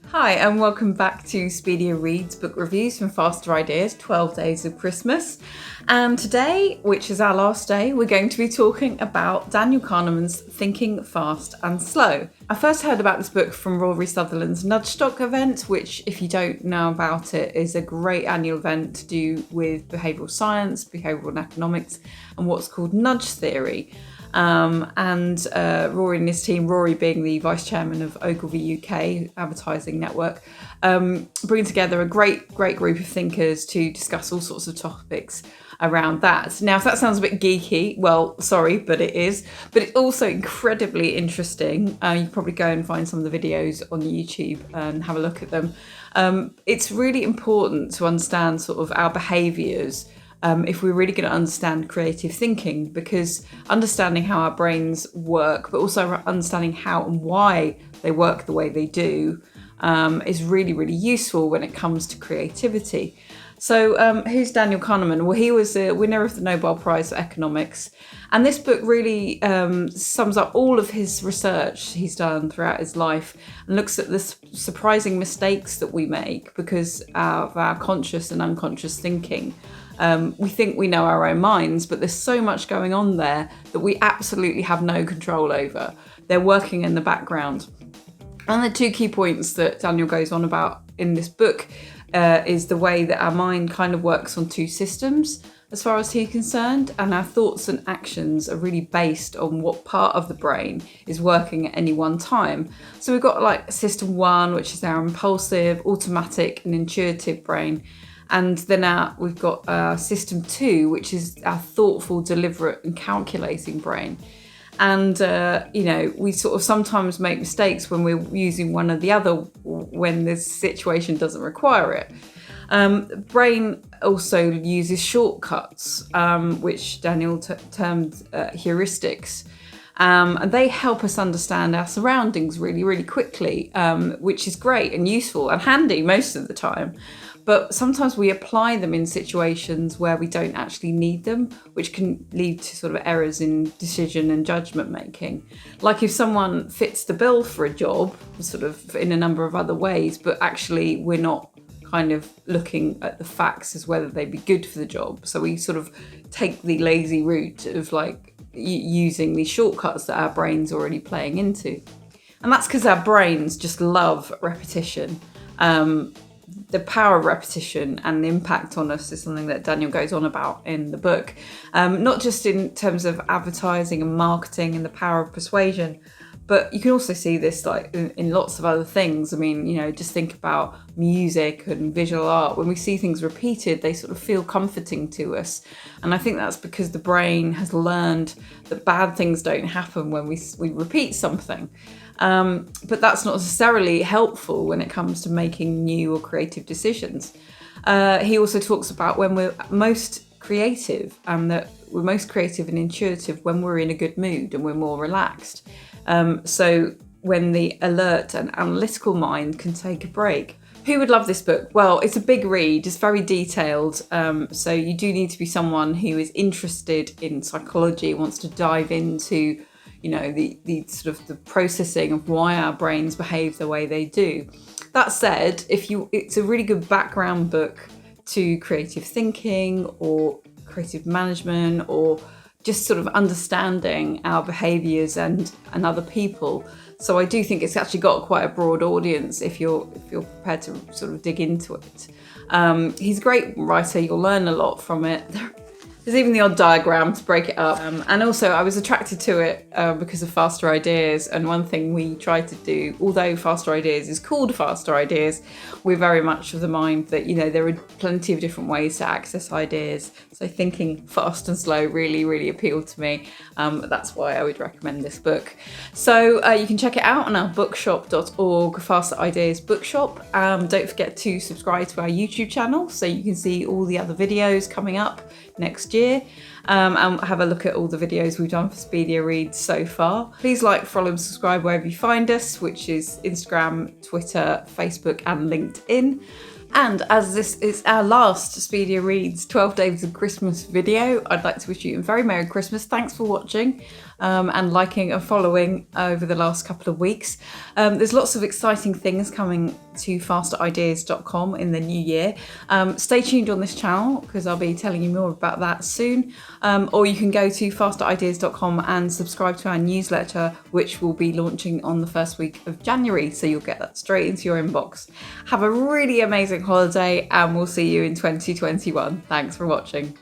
Hi and welcome back to Speedier Reads book reviews from Faster Ideas, 12 Days of Christmas. And today, which is our last day, we're going to be talking about Daniel Kahneman's Thinking Fast and Slow. I first heard about this book from Rory Sutherland's Nudgestock event, which, if you don't know about it, is a great annual event to do with behavioural science, behavioural and economics, and what's called nudge theory. Rory and his team, Rory being the vice chairman of Ogilvy UK advertising network, bring together a great group of thinkers to discuss all sorts of topics around that. Now, if that sounds a bit geeky, well, sorry, but it is. But it's also incredibly interesting. You can probably go and find some of the videos on YouTube and have a look at them. It's really important to understand sort of our behaviours if we're really going to understand creative thinking, because understanding how our brains work, but also understanding how and why they work the way they do, is really useful when it comes to creativity. So who's Daniel Kahneman? Well, he was a winner of the Nobel Prize for Economics. And this book really sums up all of his research he's done throughout his life and looks at the surprising mistakes that we make because of our conscious and unconscious thinking. We think we know our own minds, but there's so much going on there that we absolutely have no control over. They're working in the background. And the two key points that Daniel goes on about in this book is the way that our mind kind of works on two systems, as far as he's concerned, and our thoughts and actions are really based on what part of the brain is working at any one time. So we've got like system one, which is our impulsive, automatic and intuitive brain. And then we've got system two, which is our thoughtful, deliberate and calculating brain. And, we sort of sometimes make mistakes when we're using one or the other when the situation doesn't require it. The brain also uses shortcuts, which Daniel termed heuristics. And they help us understand our surroundings really quickly, which is great and useful and handy most of the time. But sometimes we apply them in situations where we don't actually need them, which can lead to sort of errors in decision and judgment making. Like if someone fits the bill for a job, sort of in a number of other ways, but actually we're not kind of looking at the facts as whether they'd be good for the job. So we sort of take the lazy route of like using these shortcuts that our brain's already playing into. And that's because our brains just love repetition. The power of repetition and the impact on us is something that Daniel goes on about in the book, not just in terms of advertising and marketing and the power of persuasion, but you can also see this like in lots of other things. I mean, just think about music and visual art. When we see things repeated, they sort of feel comforting to us. And I think that's because the brain has learned that bad things don't happen when we repeat something. But that's not necessarily helpful when it comes to making new or creative decisions. He also talks about when we're most creative, and that we're most creative and intuitive when we're in a good mood and we're more relaxed. So when the alert and analytical mind can take a break. Who would love this book? Well, it's a big read, it's very detailed, so you do need to be someone who is interested in psychology, wants to dive into the sort of the processing of why our brains behave the way they do. That said, it's a really good background book to creative thinking or creative management, or just sort of understanding our behaviours and other people. So I do think it's actually got quite a broad audience if you're prepared to sort of dig into it. He's a great writer, you'll learn a lot from it. There's even the odd diagram to break it up. And also I was attracted to it because of Faster Ideas. And one thing we try to do, although Faster Ideas is called Faster Ideas, we're very much of the mind that, there are plenty of different ways to access ideas. So thinking fast and slow really appealed to me. That's why I would recommend this book. So you can check it out on our bookshop.org, Faster Ideas Bookshop. Don't forget to subscribe to our YouTube channel so you can see all the other videos coming up next year, and have a look at all the videos we've done for Speedier Reads so far. Please like, follow and subscribe wherever you find us, which is Instagram, Twitter, Facebook and LinkedIn. And as this is our last Speedier Reads 12 Days of Christmas video, I'd like to wish you a very Merry Christmas. Thanks for watching. and liking and following over the last couple of weeks. There's lots of exciting things coming to fasterideas.com in the new year. Stay tuned on this channel because I'll be telling you more about that soon. Or you can go to fasterideas.com and subscribe to our newsletter, which will be launching on the first week of January. So you'll get that straight into your inbox. Have a really amazing holiday and we'll see you in 2021. Thanks for watching.